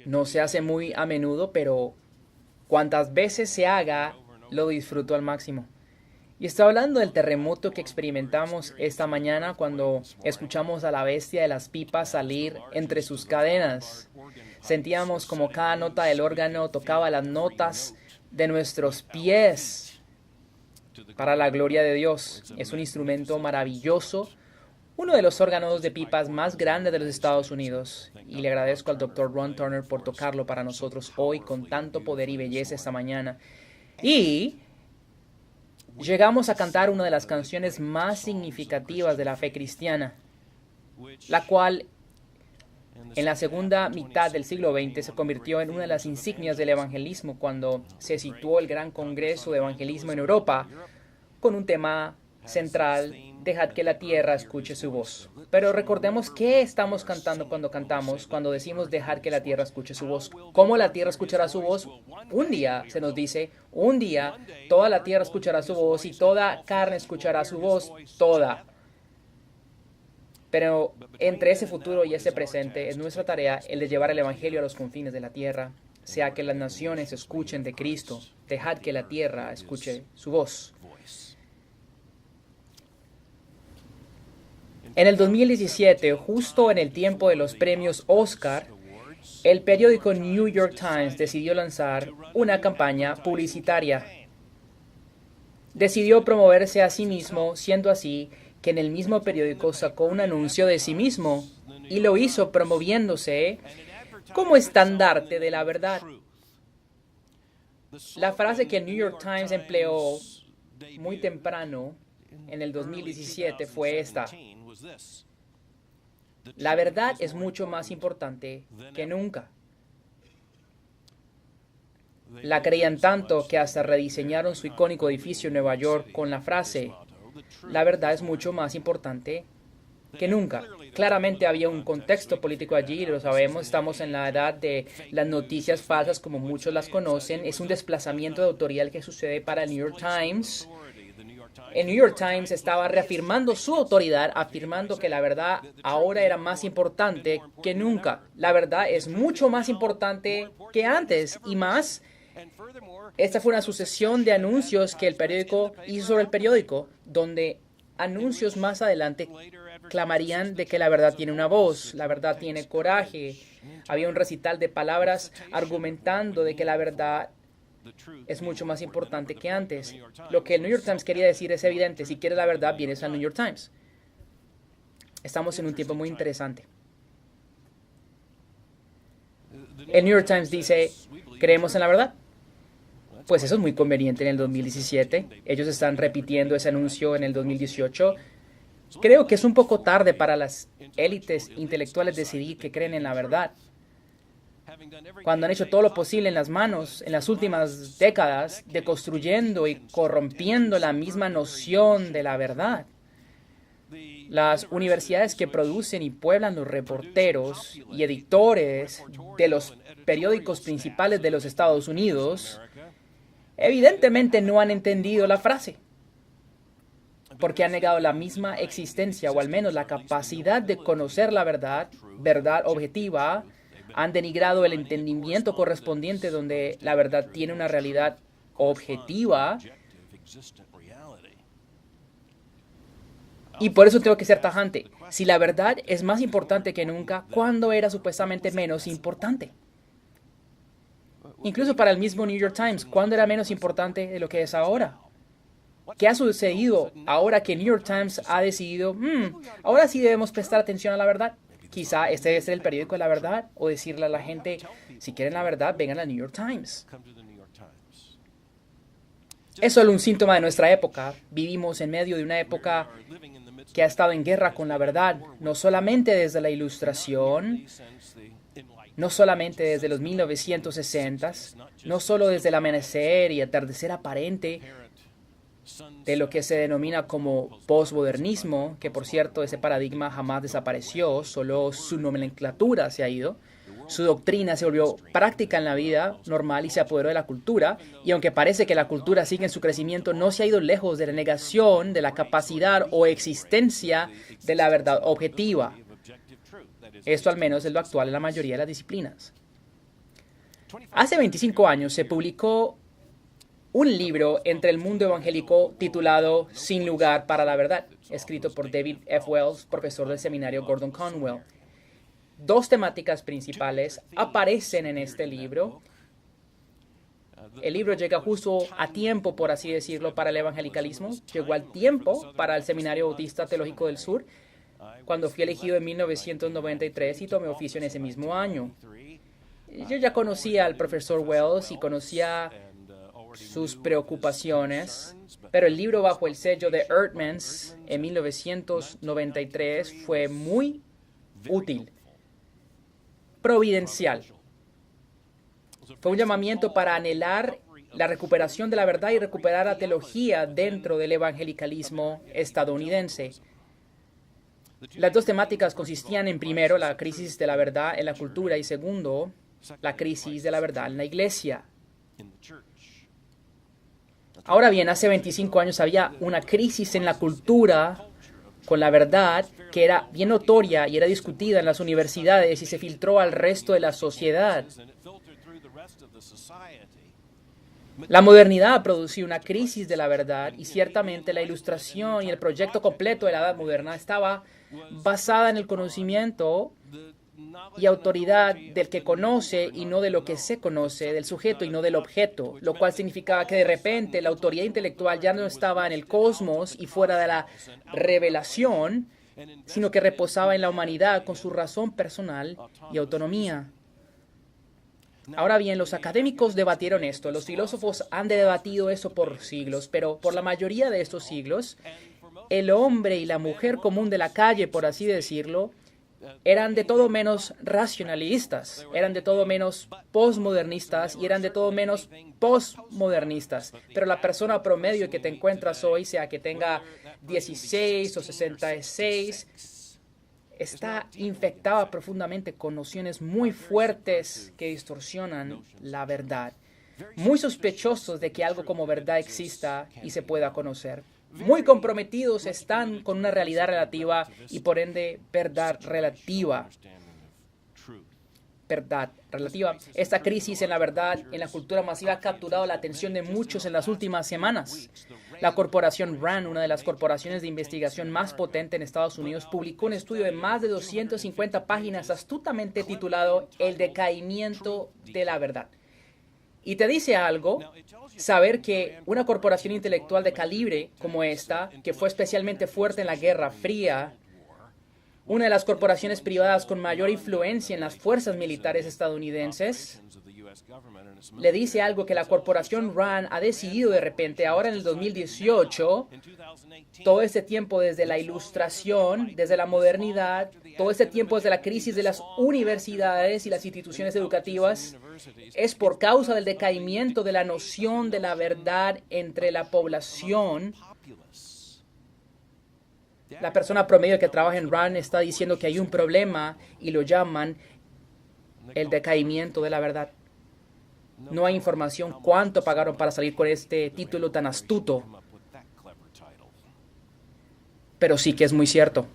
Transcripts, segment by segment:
No se hace muy a menudo, pero cuantas veces se haga, lo disfruto al máximo. Y estoy hablando del terremoto que experimentamos esta mañana cuando escuchamos a la bestia de las pipas salir entre sus cadenas. Sentíamos como cada nota del órgano tocaba las notas de nuestros pies para la gloria de Dios. Es un instrumento maravilloso, uno de los órganos de pipas más grandes de los Estados Unidos. Y le agradezco al Dr. Ron Turner por tocarlo para nosotros hoy con tanto poder y belleza esta mañana. Y llegamos a cantar una de las canciones más significativas de la fe cristiana, la cual en la segunda mitad del siglo XX se convirtió en una de las insignias del evangelismo cuando se situó el Gran Congreso de Evangelismo en Europa con un tema central: dejad que la tierra escuche su voz. Pero recordemos qué estamos cantando cuando decimos dejar que la tierra escuche su voz. ¿Cómo la tierra escuchará su voz? Un día, se nos dice, un día toda la tierra escuchará su voz y toda carne escuchará su voz, toda. Pero entre ese futuro y ese presente es nuestra tarea el de llevar el evangelio a los confines de la tierra, sea que las naciones escuchen de Cristo, dejad que la tierra escuche su voz. En el 2017, justo en el tiempo de los premios Oscar, el periódico New York Times decidió lanzar una campaña publicitaria. Decidió promoverse a sí mismo, siendo así que en el mismo periódico sacó un anuncio de sí mismo y lo hizo promoviéndose como estandarte de la verdad. La frase que el New York Times empleó muy temprano en el 2017 fue esta: la verdad es mucho más importante que nunca. La creían tanto que hasta rediseñaron su icónico edificio en Nueva York con la frase: la verdad es mucho más importante que nunca. Claramente había un contexto político allí, lo sabemos, estamos en la edad de las noticias falsas como muchos las conocen. Es un desplazamiento de autoridad que sucede para el New York Times. El New York Times estaba reafirmando su autoridad, afirmando que la verdad ahora era más importante que nunca. La verdad es mucho más importante que antes y más. Esta fue una sucesión de anuncios que el periódico hizo sobre el periódico, donde anuncios más adelante clamarían de que la verdad tiene una voz, la verdad tiene coraje. Había un recital de palabras argumentando de que la verdad es mucho más importante que antes. Lo que el New York Times quería decir es evidente: si quieres la verdad, vienes al New York Times. Estamos en un tiempo muy interesante. El New York Times dice: ¿creemos en la verdad? Pues eso es muy conveniente en el 2017. Ellos están repitiendo ese anuncio en el 2018. Creo que es un poco tarde para las élites intelectuales decidir que creen en la verdad, cuando han hecho todo lo posible en las manos, en las últimas décadas, deconstruyendo y corrompiendo la misma noción de la verdad. Las universidades que producen y pueblan los reporteros y editores de los periódicos principales de los Estados Unidos evidentemente no han entendido la frase, porque han negado la misma existencia, o al menos la capacidad de conocer la verdad, verdad objetiva. Han denigrado el entendimiento correspondiente donde la verdad tiene una realidad objetiva. Y por eso tengo que ser tajante. Si la verdad es más importante que nunca, ¿cuándo era supuestamente menos importante? Incluso para el mismo New York Times, ¿cuándo era menos importante de lo que es ahora? ¿Qué ha sucedido ahora que New York Times ha decidido, ahora sí debemos prestar atención a la verdad? Quizá este debe ser el periódico de la verdad, o decirle a la gente: si quieren la verdad, vengan al New York Times. Es solo un síntoma de nuestra época. Vivimos en medio de una época que ha estado en guerra con la verdad, no solamente desde la Ilustración, no solamente desde los 1960s, no solo desde el amanecer y atardecer aparente de lo que se denomina como posmodernismo, que por cierto ese paradigma jamás desapareció, solo su nomenclatura se ha ido. Su doctrina se volvió práctica en la vida normal y se apoderó de la cultura, y aunque parece que la cultura sigue en su crecimiento, no se ha ido lejos de la negación de la capacidad o existencia de la verdad objetiva. Esto al menos es lo actual en la mayoría de las disciplinas. Hace 25 años se publicó un libro entre el mundo evangélico titulado Sin lugar para la verdad, escrito por David F. Wells, profesor del seminario Gordon Conwell. Dos temáticas principales aparecen en este libro. El libro llega justo a tiempo, por así decirlo, para el evangelicalismo. Llegó al tiempo para el Seminario Bautista Teológico del Sur, cuando fui elegido en 1993 y tomé oficio en ese mismo año. Yo ya conocía al profesor Wells y conocía sus preocupaciones, pero el libro bajo el sello de Eerdmans en 1993 fue muy útil, providencial. Fue un llamamiento para anhelar la recuperación de la verdad y recuperar la teología dentro del evangelicalismo estadounidense. Las dos temáticas consistían en, primero, la crisis de la verdad en la cultura y, segundo, la crisis de la verdad en la iglesia. Ahora bien, hace 25 años había una crisis en la cultura con la verdad que era bien notoria y era discutida en las universidades y se filtró al resto de la sociedad. La modernidad produció una crisis de la verdad y ciertamente la ilustración y el proyecto completo de la edad moderna estaba basada en el conocimiento y autoridad del que conoce y no de lo que se conoce, del sujeto y no del objeto, lo cual significaba que de repente la autoridad intelectual ya no estaba en el cosmos y fuera de la revelación, sino que reposaba en la humanidad con su razón personal y autonomía. Ahora bien, los académicos debatieron esto, los filósofos han debatido eso por siglos, pero por la mayoría de estos siglos, el hombre y la mujer común de la calle, por así decirlo, eran de todo menos racionalistas, eran de todo menos postmodernistas y eran de todo menos postmodernistas. Pero la persona promedio que te encuentras hoy, sea que tenga 16 o 66, está infectada profundamente con nociones muy fuertes que distorsionan la verdad, muy sospechosos de que algo como verdad exista y se pueda conocer. Muy comprometidos están con una realidad relativa y por ende verdad relativa. Verdad relativa. Esta crisis en la verdad en la cultura masiva ha capturado la atención de muchos en las últimas semanas. La corporación RAND, una de las corporaciones de investigación más potente en Estados Unidos, publicó un estudio de más de 250 páginas astutamente titulado El decaimiento de la verdad. Y te dice algo saber que una corporación intelectual de calibre como esta, que fue especialmente fuerte en la Guerra Fría, una de las corporaciones privadas con mayor influencia en las fuerzas militares estadounidenses, le dice algo que la corporación RAND ha decidido de repente, ahora en el 2018, todo este tiempo desde la ilustración, desde la modernidad, todo este tiempo desde la crisis de las universidades y las instituciones educativas, es por causa del decaimiento de la noción de la verdad entre la población. La persona promedio que trabaja en RAND está diciendo que hay un problema y lo llaman el decaimiento de la verdad. No hay información cuánto pagaron para salir con este título tan astuto, pero sí que es muy cierto.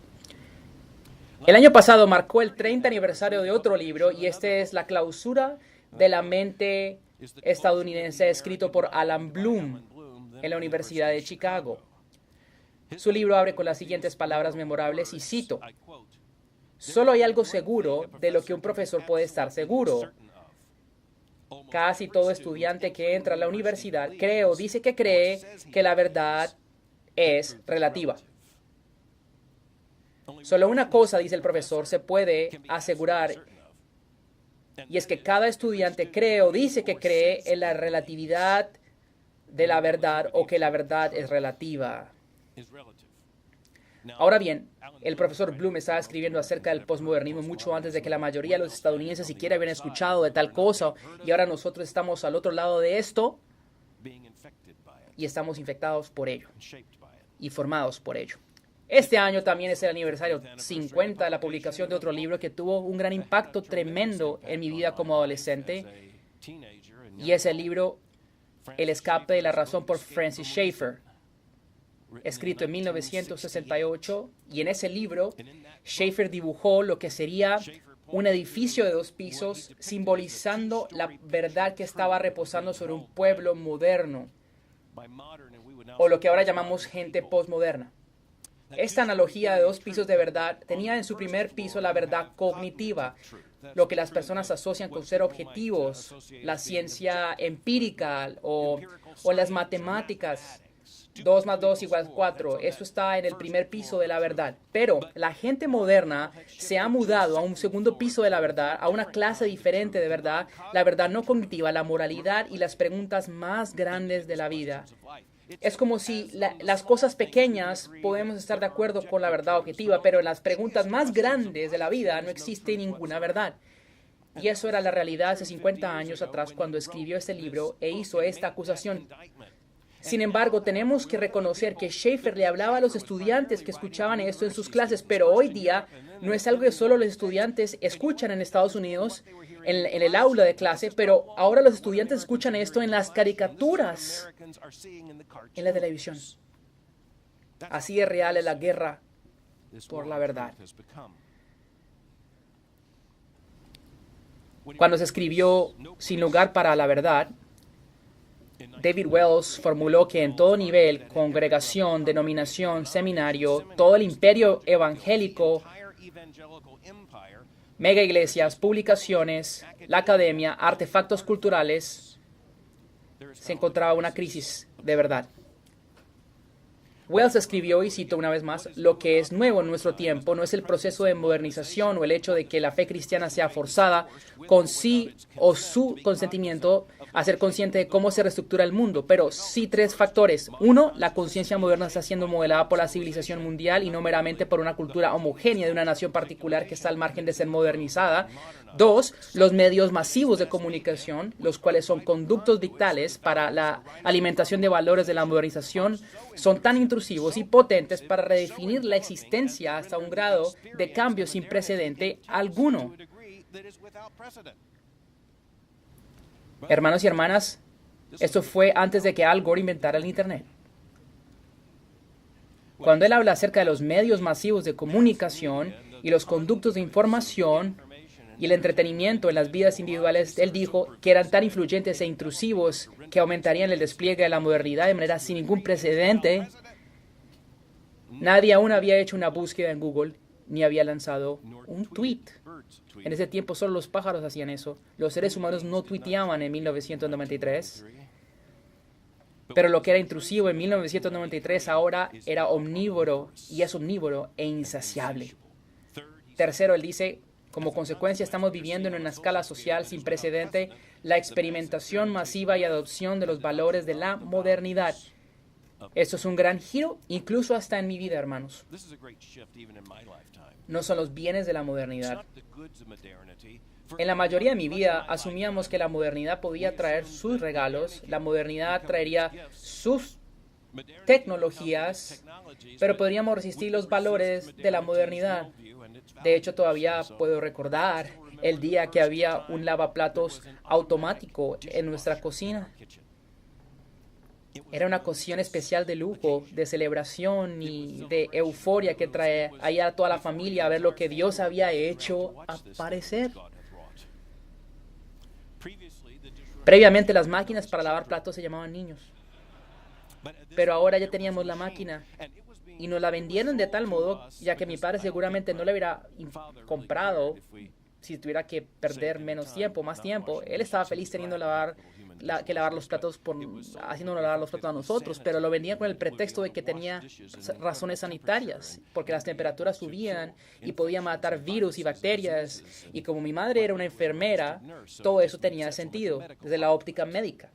El año pasado marcó el 30 aniversario de otro libro y este es La clausura de la mente estadounidense, escrito por Alan Bloom en la Universidad de Chicago. Su libro abre con las siguientes palabras memorables y cito: "Solo hay algo seguro de lo que un profesor puede estar seguro. Casi todo estudiante que entra a la universidad cree o dice que cree que la verdad es relativa. Solo una cosa, dice el profesor, se puede asegurar, y es que cada estudiante cree o dice que cree en la relatividad de la verdad o que la verdad es relativa." Ahora bien, el profesor Bloom estaba escribiendo acerca del posmodernismo mucho antes de que la mayoría de los estadounidenses siquiera hubieran escuchado de tal cosa, y ahora nosotros estamos al otro lado de esto y estamos infectados por ello y formados por ello. Este año también es el aniversario 50 de la publicación de otro libro que tuvo un gran impacto tremendo en mi vida como adolescente, y es el libro El escape de la razón por Francis Schaeffer, escrito en 1968, y en ese libro Schaeffer dibujó lo que sería un edificio de 2 pisos, simbolizando la verdad que estaba reposando sobre un pueblo moderno, o lo que ahora llamamos gente postmoderna. Esta analogía de 2 pisos de verdad tenía en su primer piso la verdad cognitiva, lo que las personas asocian con ser objetivos, la ciencia empírica o las matemáticas. 2 más 2 igual 4. Eso está en el primer piso de la verdad. Pero la gente moderna se ha mudado a un segundo piso de la verdad, a una clase diferente de verdad, la verdad no cognitiva, la moralidad y las preguntas más grandes de la vida. Es como si las cosas pequeñas podemos estar de acuerdo con la verdad objetiva, pero en las preguntas más grandes de la vida no existe ninguna verdad. Y eso era la realidad hace 50 años atrás cuando escribió este libro e hizo esta acusación. Sin embargo, tenemos que reconocer que Schaeffer le hablaba a los estudiantes que escuchaban esto en sus clases, pero hoy día no es algo que solo los estudiantes escuchan en Estados Unidos, en el aula de clase, pero ahora los estudiantes escuchan esto en las caricaturas, en la televisión. Así de real es la guerra por la verdad. Cuando se escribió Sin lugar para la verdad, David Wells formuló que en todo nivel, congregación, denominación, seminario, todo el imperio evangélico, mega iglesias, publicaciones, la academia, artefactos culturales, se encontraba una crisis de verdad. Wells escribió, y cito una vez más, lo que es nuevo en nuestro tiempo no es el proceso de modernización o el hecho de que la fe cristiana sea forzada con sí o su consentimiento a ser consciente de cómo se reestructura el mundo, pero sí 3 factores. 1, la conciencia moderna está siendo modelada por la civilización mundial y no meramente por una cultura homogénea de una nación particular que está al margen de ser modernizada. 2, los medios masivos de comunicación, los cuales son conductos vitales para la alimentación de valores de la modernización, son tan intrusivos y potentes para redefinir la existencia hasta un grado de cambio sin precedente alguno. Hermanos y hermanas, esto fue antes de que Al Gore inventara el Internet. Cuando él habla acerca de los medios masivos de comunicación y los conductos de información y el entretenimiento en las vidas individuales, él dijo que eran tan influyentes e intrusivos que aumentarían el despliegue de la modernidad de manera sin ningún precedente. Nadie aún había hecho una búsqueda en Google ni había lanzado un tweet. En ese tiempo solo los pájaros hacían eso. Los seres humanos no tuiteaban en 1993. Pero lo que era intrusivo en 1993 ahora era omnívoro, y es omnívoro e insaciable. Tercero, él dice, como consecuencia estamos viviendo en una escala social sin precedente la experimentación masiva y adopción de los valores de la modernidad. Esto es un gran giro, incluso hasta en mi vida, hermanos. No son los bienes de la modernidad. En la mayoría de mi vida asumíamos que la modernidad podía traer sus regalos, la modernidad traería sus tecnologías, pero podríamos resistir los valores de la modernidad. De hecho, todavía puedo recordar el día que había un lavaplatos automático en nuestra cocina. Era una ocasión especial de lujo, de celebración y de euforia que traía a toda la familia a ver lo que Dios había hecho aparecer. Previamente las máquinas para lavar platos se llamaban niños. Pero ahora ya teníamos la máquina y nos la vendieron de tal modo, ya que mi padre seguramente no la hubiera comprado si tuviera que perder menos tiempo, más tiempo. Él estaba feliz teniendo que lavar los platos, haciéndonos lavar los platos a nosotros, pero lo vendían con el pretexto de que tenía razones sanitarias, porque las temperaturas subían y podía matar virus y bacterias, y como mi madre era una enfermera, todo eso tenía sentido desde la óptica médica.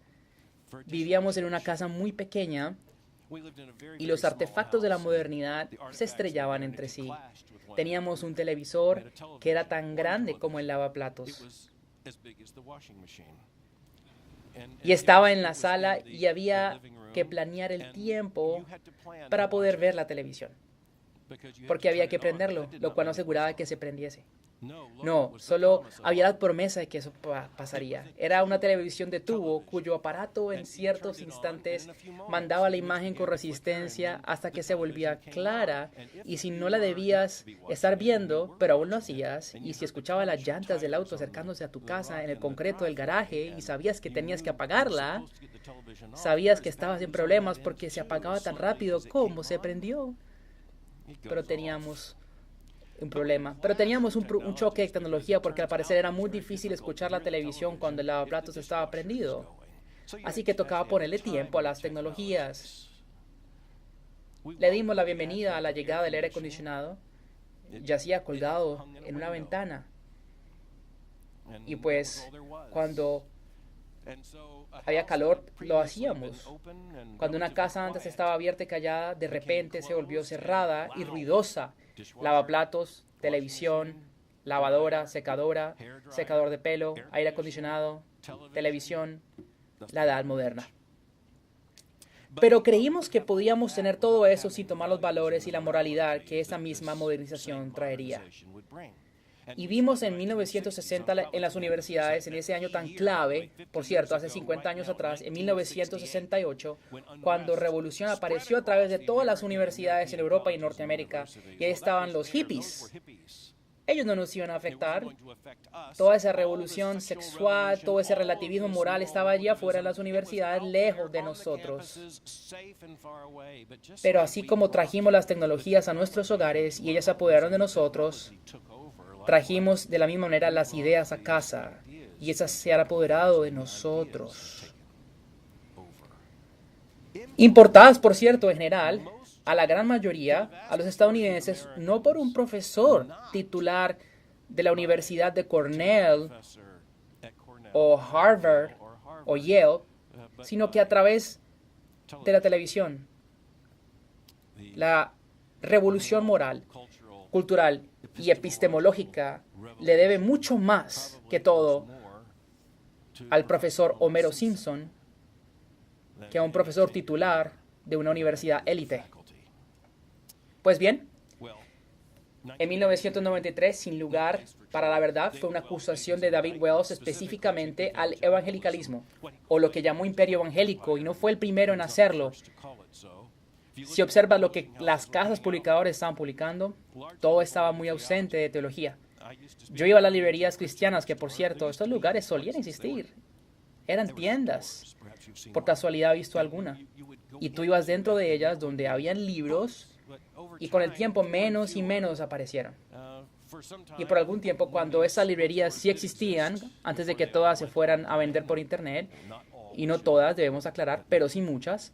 Vivíamos en una casa muy pequeña y los artefactos de la modernidad se estrellaban entre sí. Teníamos un televisor que era tan grande como el lavaplatos. Y estaba en la sala y había que planear el tiempo para poder ver la televisión, porque había que prenderlo, lo cual no aseguraba que se prendiese. No, solo había la promesa de que eso pasaría. Era una televisión de tubo cuyo aparato en ciertos instantes mandaba la imagen con resistencia hasta que se volvía clara, y si no la debías estar viendo, pero aún lo hacías, y si escuchabas las llantas del auto acercándose a tu casa en el concreto del garaje y sabías que tenías que apagarla, sabías que estabas en problemas porque se apagaba tan rápido como se prendió. Pero teníamos un problema. Pero teníamos un choque de tecnología porque al parecer era muy difícil escuchar la televisión cuando el lavaplatos estaba prendido. Así que tocaba ponerle tiempo a las tecnologías. Le dimos la bienvenida a la llegada del aire acondicionado. Yacía colgado en una ventana. Y pues, cuando había calor, lo hacíamos. Cuando una casa antes estaba abierta y callada, de repente se volvió cerrada y ruidosa. Lavaplatos, televisión, lavadora, secadora, secador de pelo, aire acondicionado, televisión, la edad moderna. Pero creímos que podíamos tener todo eso sin tomar los valores y la moralidad que esa misma modernización traería. Y vimos en 1960 en las universidades, en ese año tan clave, por cierto, hace 50 años atrás, en 1968, cuando revolución apareció a través de todas las universidades en Europa y Norteamérica, y ahí estaban los hippies. Ellos no nos iban a afectar. Toda esa revolución sexual, todo ese relativismo moral estaba allí afuera en las universidades, lejos de nosotros. Pero así como trajimos las tecnologías a nuestros hogares y ellas se apoderaron de nosotros, trajimos de la misma manera las ideas a casa y esas se han apoderado de nosotros. Importadas, por cierto, en general, a la gran mayoría, a los estadounidenses, no por un profesor titular de la Universidad de Cornell o Harvard o Yale, sino que a través de la televisión. La revolución moral, cultural y epistemológica le debe mucho más que todo al profesor Homero Simpson que a un profesor titular de una universidad élite. Pues bien, en 1993, sin lugar para la verdad, fue una acusación de David Wells específicamente al evangelicalismo, o lo que llamó imperio evangélico, y no fue el primero en hacerlo. Si observas lo que las casas publicadoras estaban publicando, todo estaba muy ausente de teología. Yo iba a las librerías cristianas, que por cierto, estos lugares solían existir. Eran tiendas, por casualidad visto alguna. Y tú ibas dentro de ellas donde habían libros, y con el tiempo menos y menos aparecieron. Y por algún tiempo, cuando esas librerías sí existían, antes de que todas se fueran a vender por internet, y no todas, debemos aclarar, pero sí muchas,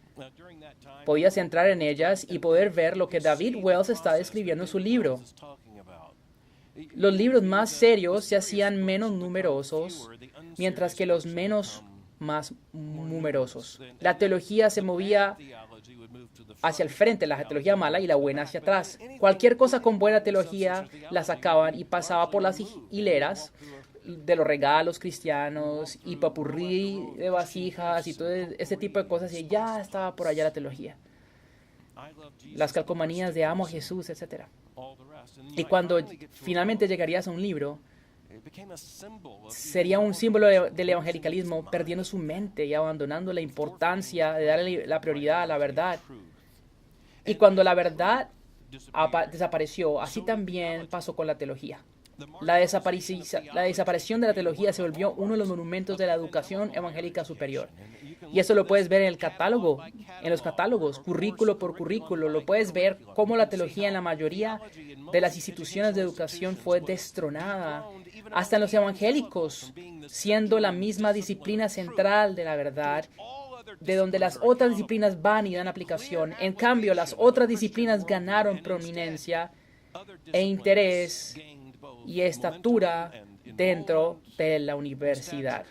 podías entrar en ellas y poder ver lo que David Wells está describiendo en su libro. Los libros más serios se hacían menos numerosos, mientras que los menos más numerosos. La teología se movía hacia el frente, la teología mala, y la buena hacia atrás. Cualquier cosa con buena teología la sacaban y pasaba por las hileras de los regalos cristianos y papurrí de vasijas y todo ese tipo de cosas, y ya estaba por allá la teología. Las calcomanías de amo a Jesús, etc. Y cuando finalmente llegarías a un libro, sería un símbolo del evangelicalismo perdiendo su mente y abandonando la importancia de darle la prioridad a la verdad. Y cuando la verdad desapareció, así también pasó con la teología. La desaparición de la teología se volvió uno de los monumentos de la educación evangélica superior. Y eso lo puedes ver en el catálogo, en los catálogos, currículo por currículo. Lo puedes ver cómo la teología en la mayoría de las instituciones de educación fue destronada, hasta en los evangélicos, siendo la misma disciplina central de la verdad, de donde las otras disciplinas van y dan aplicación. En cambio, las otras disciplinas ganaron prominencia e interés y estatura dentro de la universidad.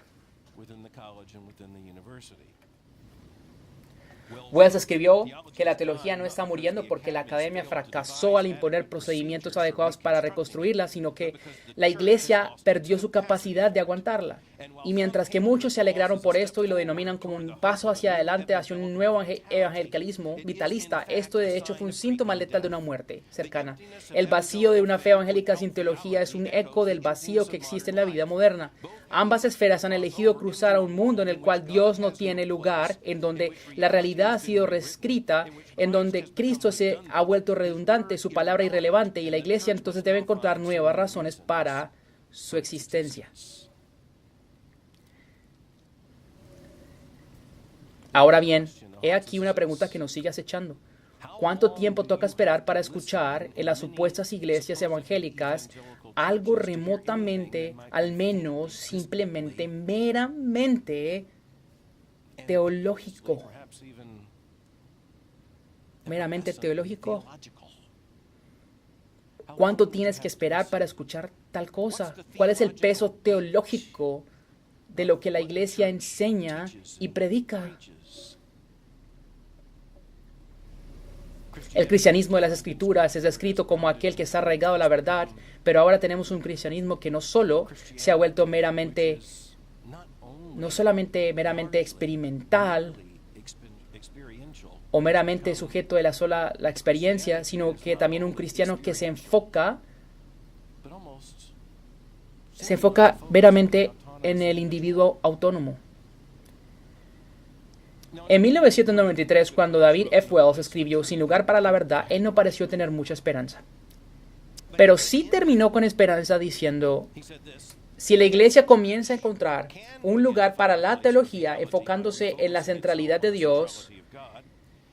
Wells escribió que la teología no está muriendo porque la academia fracasó al imponer procedimientos adecuados para reconstruirla, sino que la iglesia perdió su capacidad de aguantarla. Y mientras que muchos se alegraron por esto y lo denominan como un paso hacia adelante hacia un nuevo evangelicalismo vitalista, esto de hecho fue un síntoma letal de una muerte cercana. El vacío de una fe evangélica sin teología es un eco del vacío que existe en la vida moderna. Ambas esferas han elegido cruzar a un mundo en el cual Dios no tiene lugar, en donde la realidad ha sido reescrita, en donde Cristo se ha vuelto redundante, su palabra irrelevante, y la iglesia entonces debe encontrar nuevas razones para su existencia. Ahora bien, he aquí una pregunta que nos sigue acechando. ¿Cuánto tiempo toca esperar para escuchar en las supuestas iglesias evangélicas algo remotamente, al menos simplemente, meramente teológico? Meramente teológico. ¿Cuánto tienes que esperar para escuchar tal cosa? ¿Cuál es el peso teológico de lo que la iglesia enseña y predica? El cristianismo de las Escrituras es descrito como aquel que está arraigado a la verdad, pero ahora tenemos un cristianismo que no solo se ha vuelto no solamente meramente experimental o meramente sujeto de la experiencia, sino que también un cristiano que se enfoca meramente en el individuo autónomo. En 1993, cuando David F. Wells escribió Sin lugar para la verdad, él no pareció tener mucha esperanza. Pero sí terminó con esperanza diciendo, si la iglesia comienza a encontrar un lugar para la teología enfocándose en la centralidad de Dios,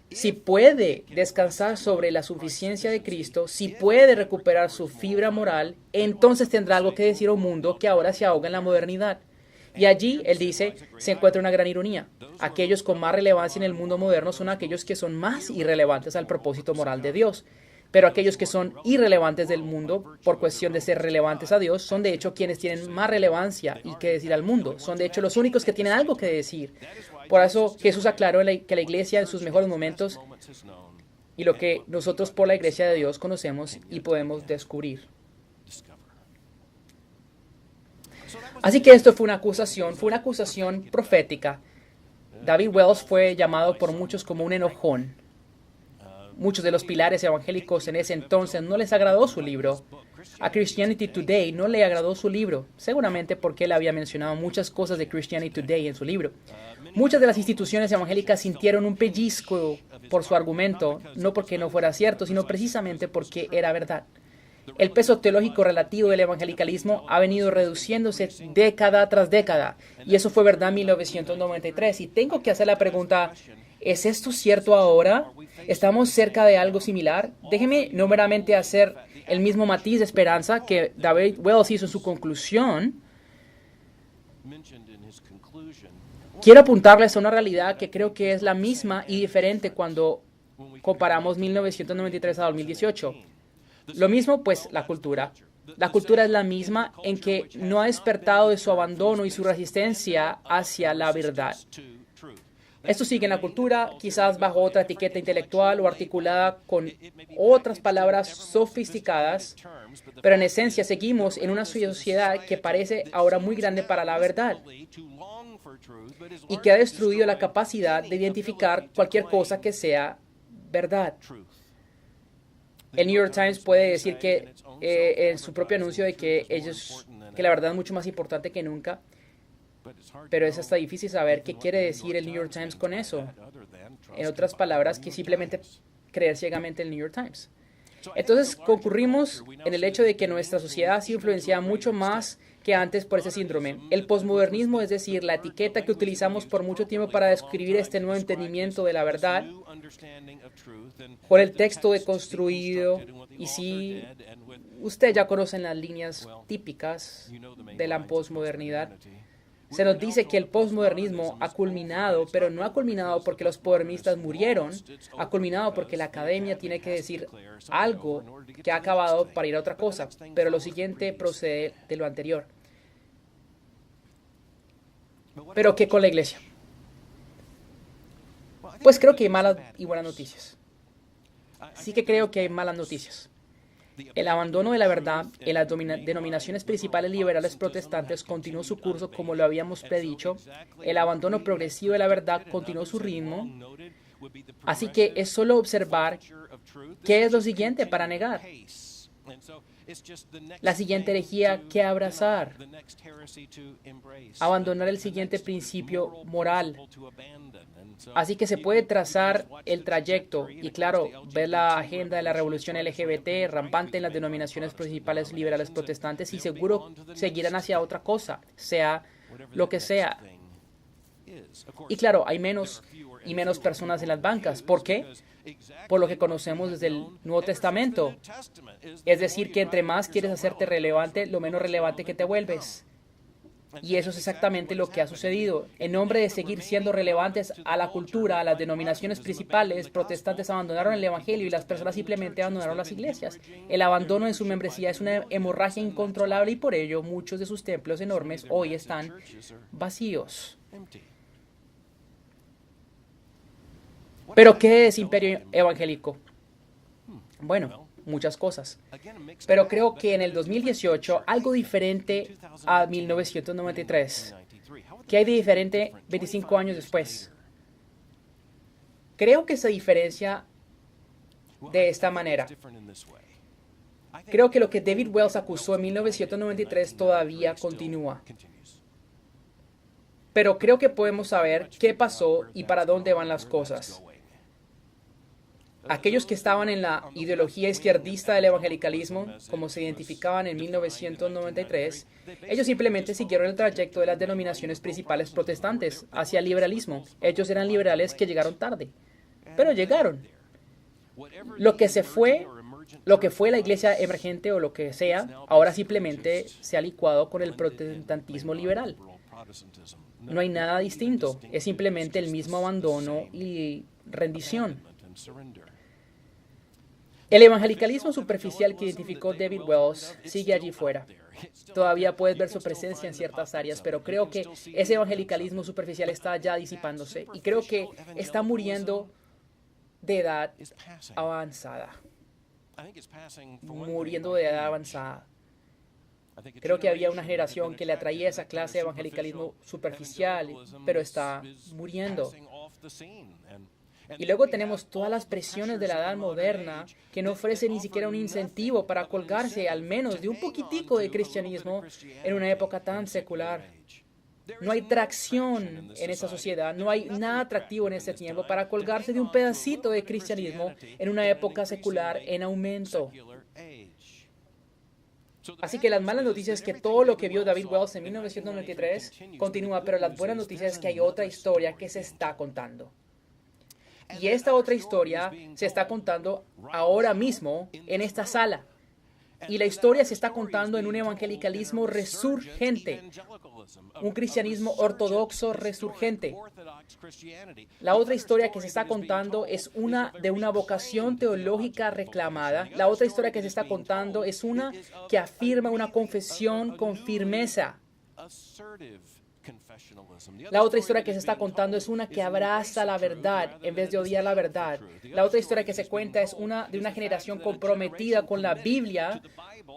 si puede descansar sobre la suficiencia de Cristo, si puede recuperar su fibra moral, entonces tendrá algo que decir a un mundo que ahora se ahoga en la modernidad. Y allí, él dice, se encuentra una gran ironía. Aquellos con más relevancia en el mundo moderno son aquellos que son más irrelevantes al propósito moral de Dios. Pero aquellos que son irrelevantes del mundo, por cuestión de ser relevantes a Dios, son de hecho quienes tienen más relevancia y que decir al mundo. Son de hecho los únicos que tienen algo que decir. Por eso Jesús aclaró que la iglesia en sus mejores momentos y lo que nosotros por la iglesia de Dios conocemos y podemos descubrir. Así que esto fue una acusación profética. David Wells fue llamado por muchos como un enojón. Muchos de los pilares evangélicos en ese entonces no les agradó su libro. A Christianity Today no le agradó su libro, seguramente porque él había mencionado muchas cosas de Christianity Today en su libro. Muchas de las instituciones evangélicas sintieron un pellizco por su argumento, no porque no fuera cierto, sino precisamente porque era verdad. El peso teológico relativo del evangelicalismo ha venido reduciéndose década tras década, y eso fue verdad en 1993. Y tengo que hacer la pregunta, ¿es esto cierto ahora? ¿Estamos cerca de algo similar? Déjeme no meramente hacer el mismo matiz de esperanza que David Wells hizo en su conclusión. Quiero apuntarles a una realidad que creo que es la misma y diferente cuando comparamos 1993 a 2018. Lo mismo, pues, la cultura. La cultura es la misma en que no ha despertado de su abandono y su resistencia hacia la verdad. Esto sigue en la cultura, quizás bajo otra etiqueta intelectual o articulada con otras palabras sofisticadas, pero en esencia seguimos en una sociedad que parece ahora muy grande para la verdad y que ha destruido la capacidad de identificar cualquier cosa que sea verdad. El New York Times puede decir que en su propio anuncio de que la verdad es mucho más importante que nunca, pero es hasta difícil saber qué quiere decir el New York Times con eso. En otras palabras, que simplemente creer ciegamente el New York Times. Entonces, concurrimos en el hecho de que nuestra sociedad ha sido influenciada mucho más que antes por ese síndrome. El posmodernismo, es decir, la etiqueta que utilizamos por mucho tiempo para describir este nuevo entendimiento de la verdad, por el texto deconstruido, y si usted ya conoce las líneas típicas de la posmodernidad, se nos dice que el posmodernismo ha culminado, pero no ha culminado porque los posmodernistas murieron, ha culminado porque la academia tiene que decir algo que ha acabado para ir a otra cosa, pero lo siguiente procede de lo anterior. ¿Pero qué con la iglesia? Pues creo que hay malas y buenas noticias. Sí que creo que hay malas noticias. El abandono de la verdad en las denominaciones principales liberales protestantes continuó su curso como lo habíamos predicho. El abandono progresivo de la verdad continuó su ritmo. Así que es solo observar qué es lo siguiente para negar. La siguiente herejía que abrazar. Abandonar el siguiente principio moral. Así que se puede trazar el trayecto y claro, ver la agenda de la revolución LGBT rampante en las denominaciones principales liberales protestantes y seguro seguirán hacia otra cosa, sea lo que sea. Y claro, hay menos y menos personas en las bancas. ¿Por qué? Por lo que conocemos desde el Nuevo Testamento. Es decir, que entre más quieres hacerte relevante, lo menos relevante que te vuelves. Y eso es exactamente lo que ha sucedido. En nombre de seguir siendo relevantes a la cultura, a las denominaciones principales, protestantes abandonaron el Evangelio y las personas simplemente abandonaron las iglesias. El abandono de su membresía es una hemorragia incontrolable y por ello muchos de sus templos enormes hoy están vacíos. ¿Pero qué es imperio evangélico? Bueno, muchas cosas. Pero creo que en el 2018 algo diferente a 1993. ¿Qué hay de diferente 25 años después? Creo que se diferencia de esta manera. Creo que lo que David Wells acusó en 1993 todavía continúa. Pero creo que podemos saber qué pasó y para dónde van las cosas. Aquellos que estaban en la ideología izquierdista del evangelicalismo, como se identificaban en 1993, ellos simplemente siguieron el trayecto de las denominaciones principales protestantes hacia el liberalismo. Ellos eran liberales que llegaron tarde, pero llegaron. Lo que fue la iglesia emergente o lo que sea, ahora simplemente se ha licuado con el protestantismo liberal. No hay nada distinto, es simplemente el mismo abandono y rendición. El evangelicalismo superficial que identificó David Wells sigue allí fuera. Todavía puedes ver su presencia en ciertas áreas, pero creo que ese evangelicalismo superficial está ya disipándose y creo que está muriendo de edad avanzada. Muriendo de edad avanzada. Creo que había una generación que le atraía esa clase de evangelicalismo superficial, pero está muriendo. Y luego tenemos todas las presiones de la edad moderna que no ofrecen ni siquiera un incentivo para colgarse al menos de un poquitico de cristianismo en una época tan secular. No hay tracción en esa sociedad, no hay nada atractivo en este tiempo para colgarse de un pedacito de cristianismo en una época secular en aumento. Así que las malas noticias es que todo lo que vio David Wells en 1993 continúa, pero las buenas noticias es que hay otra historia que se está contando. Y esta otra historia se está contando ahora mismo en esta sala. Y la historia se está contando en un evangelicalismo resurgente, un cristianismo ortodoxo resurgente. La otra historia que se está contando es una de una vocación teológica reclamada. La otra historia que se está contando es una que afirma una confesión con firmeza. La otra historia que se está contando es una que abraza la verdad en vez de odiar la verdad. La otra historia que se cuenta es una de una generación comprometida con la Biblia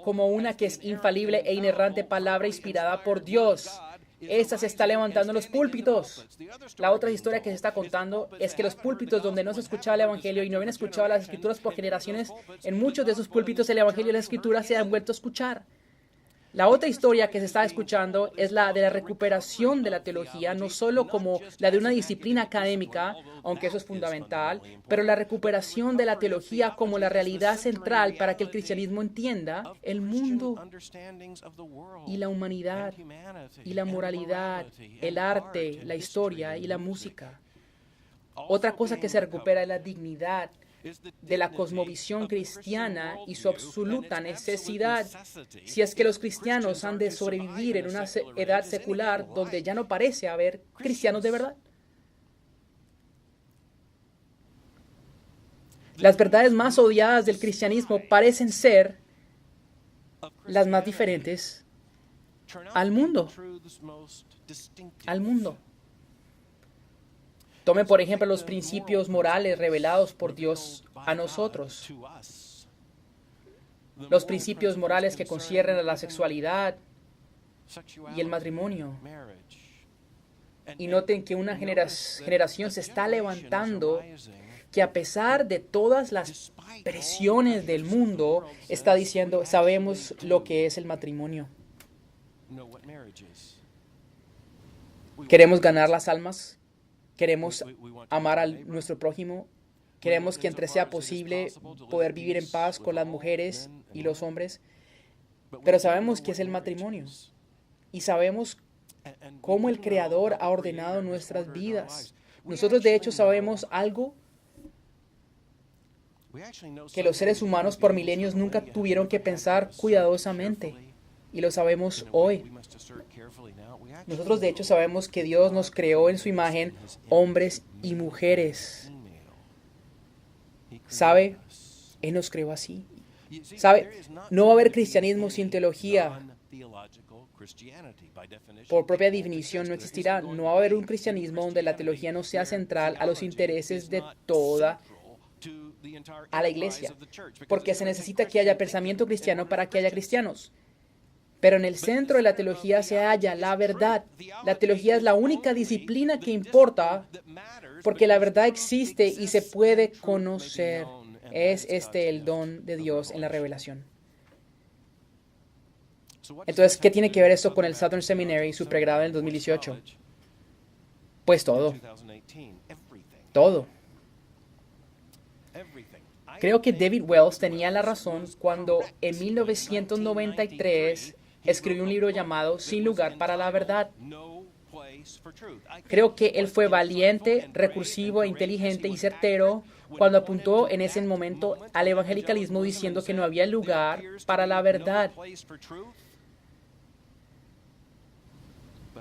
como una que es infalible e inerrante palabra inspirada por Dios. Esta se está levantando en los púlpitos. La otra historia que se está contando es que los púlpitos donde no se escuchaba el Evangelio y no habían escuchado las Escrituras por generaciones, en muchos de esos púlpitos el Evangelio y las Escrituras se han vuelto a escuchar. La otra historia que se está escuchando es la de la recuperación de la teología, no solo como la de una disciplina académica, aunque eso es fundamental, pero la recuperación de la teología como la realidad central para que el cristianismo entienda el mundo y la humanidad y la moralidad, el arte, la historia y la música. Otra cosa que se recupera es la dignidad de la cosmovisión cristiana y su absoluta necesidad, si es que los cristianos han de sobrevivir en una edad secular donde ya no parece haber cristianos de verdad. Las verdades más odiadas del cristianismo parecen ser las más diferentes al mundo. Al mundo. Tome, por ejemplo, los principios morales revelados por Dios a nosotros. Los principios morales que conciernen a la sexualidad y el matrimonio. Y noten que una generación se está levantando que a pesar de todas las presiones del mundo, está diciendo, sabemos lo que es el matrimonio. Queremos ganar las almas, queremos amar a nuestro prójimo, queremos que entre sea posible poder vivir en paz con las mujeres y los hombres, pero sabemos qué es el matrimonio y sabemos cómo el Creador ha ordenado nuestras vidas. Nosotros de hecho sabemos algo que los seres humanos por milenios nunca tuvieron que pensar cuidadosamente, y lo sabemos hoy. Nosotros de hecho sabemos que Dios nos creó en su imagen, hombres y mujeres. ¿Sabe? Él nos creó así. ¿Sabe? No va a haber cristianismo sin teología. Por propia definición no existirá. No va a haber un cristianismo donde la teología no sea central a los intereses de toda a la iglesia, porque se necesita que haya pensamiento cristiano para que haya cristianos. Pero en el centro de la teología se halla la verdad. La teología es la única disciplina que importa porque la verdad existe y se puede conocer. Es el don de Dios en la revelación. Entonces, ¿qué tiene que ver esto con el Southern Seminary y su pregrado en el 2018? Pues todo. Todo. Creo que David Wells tenía la razón cuando en 1993 escribió un libro llamado Sin lugar para la verdad. Creo que él fue valiente, recursivo, inteligente y certero cuando apuntó en ese momento al evangelicalismo diciendo que no había lugar para la verdad.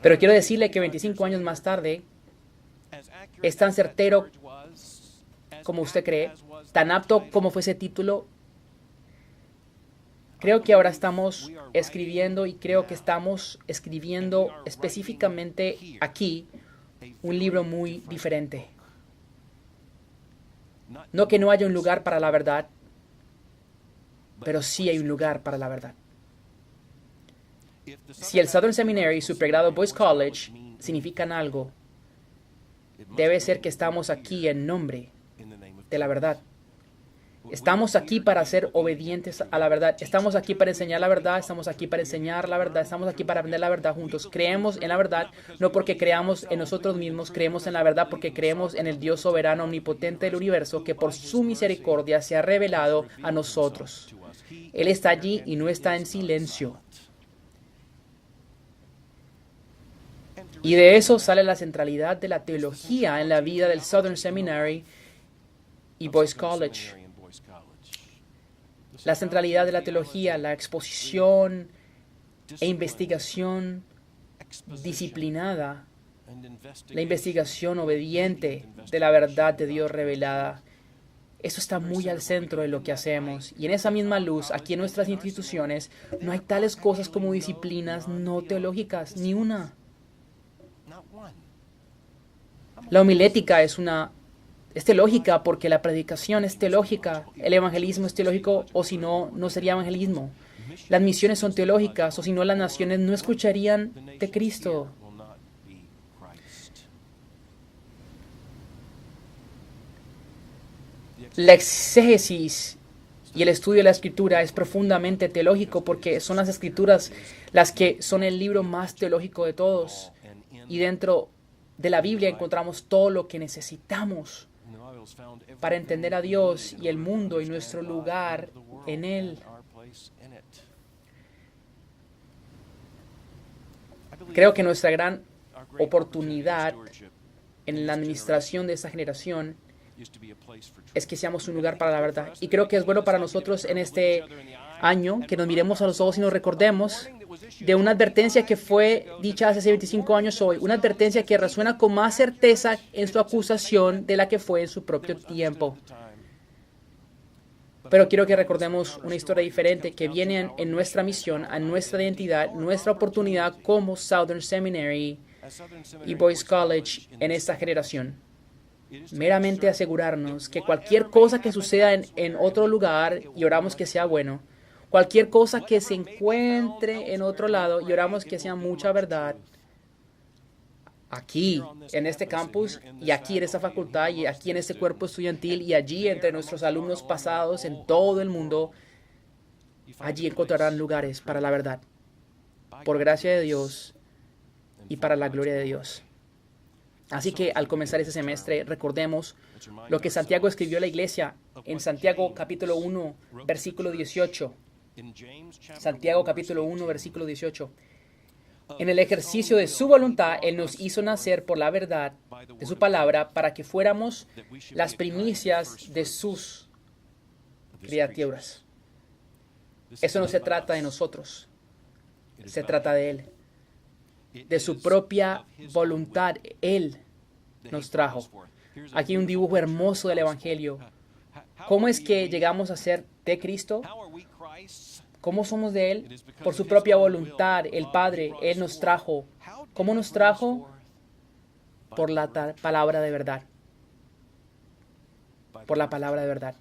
Pero quiero decirle que 25 años más tarde es tan certero como usted cree, tan apto como fue ese título. Creo que ahora estamos escribiendo y creo que estamos escribiendo específicamente aquí un libro muy diferente. No que no haya un lugar para la verdad, pero sí hay un lugar para la verdad. Si el Southern Seminary y su pregrado Boyce College significan algo, debe ser que estamos aquí en nombre de la verdad. Estamos aquí para ser obedientes a la verdad. Estamos aquí para enseñar la verdad. Estamos aquí para enseñar la verdad. Estamos aquí para aprender la verdad juntos. Creemos en la verdad no porque creamos en nosotros mismos. Creemos en la verdad porque creemos en el Dios soberano omnipotente del universo que por su misericordia se ha revelado a nosotros. Él está allí y no está en silencio. Y de eso sale la centralidad de la teología en la vida del Southern Seminary y Boyce College. La centralidad de la teología, la exposición e investigación disciplinada, la investigación obediente de la verdad de Dios revelada. Eso está muy al centro de lo que hacemos. Y en esa misma luz, aquí en nuestras instituciones, no hay tales cosas como disciplinas no teológicas, ni una. La homilética es teológica porque la predicación es teológica, el evangelismo es teológico, o si no, no sería evangelismo. Las misiones son teológicas, o si no, las naciones no escucharían de Cristo. La exégesis y el estudio de la Escritura es profundamente teológico porque son las Escrituras las que son el libro más teológico de todos. Y dentro de la Biblia encontramos todo lo que necesitamos para entender a Dios y el mundo y nuestro lugar en Él. Creo que nuestra gran oportunidad en la administración de esta generación es que seamos un lugar para la verdad. Y creo que es bueno para nosotros en este año que nos miremos a los ojos y nos recordemos de una advertencia que fue dicha hace 25 años hoy, una advertencia que resuena con más certeza en su acusación de la que fue en su propio tiempo. Pero quiero que recordemos una historia diferente que viene en nuestra misión, a nuestra identidad, nuestra oportunidad como Southern Seminary y Boyce College en esta generación. meramente asegurarnos que cualquier cosa que suceda en otro lugar, y oramos que sea bueno, cualquier cosa que se encuentre en otro lado, y oramos que sea mucha verdad, aquí, en este campus, y aquí en esta facultad, y aquí en este cuerpo estudiantil, y allí entre nuestros alumnos pasados en todo el mundo, allí encontrarán lugares para la verdad, por gracia de Dios y para la gloria de Dios. Así que al comenzar este semestre, recordemos lo que Santiago escribió a la iglesia en Santiago capítulo 1, versículo 18. Santiago capítulo 1, versículo 18. En el ejercicio de su voluntad, Él nos hizo nacer por la verdad de su palabra para que fuéramos las primicias de sus criaturas. Eso no se trata de nosotros, se trata de Él. De su propia voluntad, Él nos trajo. Aquí hay un dibujo hermoso del Evangelio. ¿Cómo es que llegamos a ser de Cristo? ¿Cómo somos de Él? Por su propia voluntad, el Padre, Él nos trajo. ¿Cómo nos trajo? Por la palabra de verdad. Por la palabra de verdad.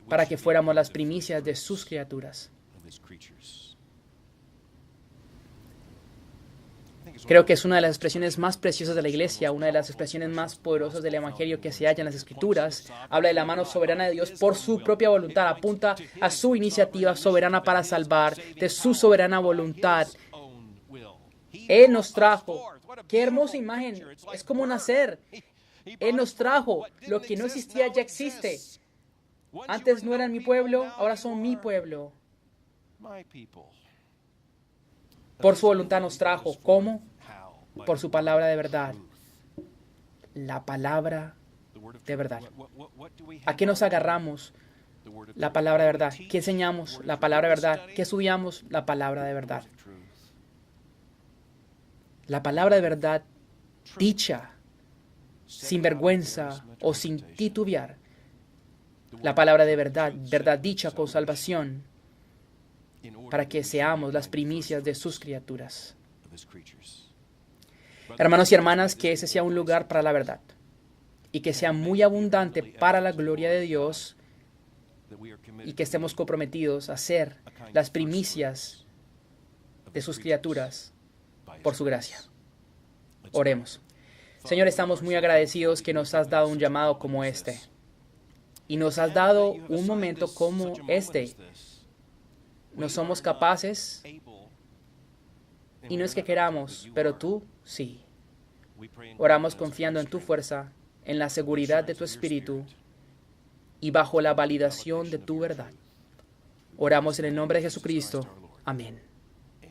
Para que fuéramos las primicias de sus criaturas. Creo que es una de las expresiones más preciosas de la iglesia, una de las expresiones más poderosas del Evangelio que se halla en las Escrituras. Habla de la mano soberana de Dios por su propia voluntad, apunta a su iniciativa soberana para salvar, de su soberana voluntad. Él nos trajo. ¡Qué hermosa imagen! Es como nacer. Él nos trajo. Lo que no existía ya existe. Antes no eran mi pueblo, ahora son mi pueblo. Por su voluntad nos trajo. ¿Cómo? Por su palabra de verdad. La palabra de verdad. ¿A qué nos agarramos? La palabra de verdad. ¿Qué enseñamos? La palabra de verdad. ¿Qué estudiamos? La palabra de verdad. La palabra de verdad dicha, sin vergüenza o sin titubear. La palabra de verdad, verdad dicha con salvación, para que seamos las primicias de sus criaturas. Hermanos y hermanas, que ese sea un lugar para la verdad y que sea muy abundante para la gloria de Dios y que estemos comprometidos a ser las primicias de sus criaturas por su gracia. Oremos. Señor, estamos muy agradecidos que nos has dado un llamado como este y nos has dado un momento como este. No somos capaces y no es que queramos, pero tú sí. Oramos confiando en tu fuerza, en la seguridad de tu espíritu y bajo la validación de tu verdad. Oramos en el nombre de Jesucristo. Amén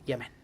y amén.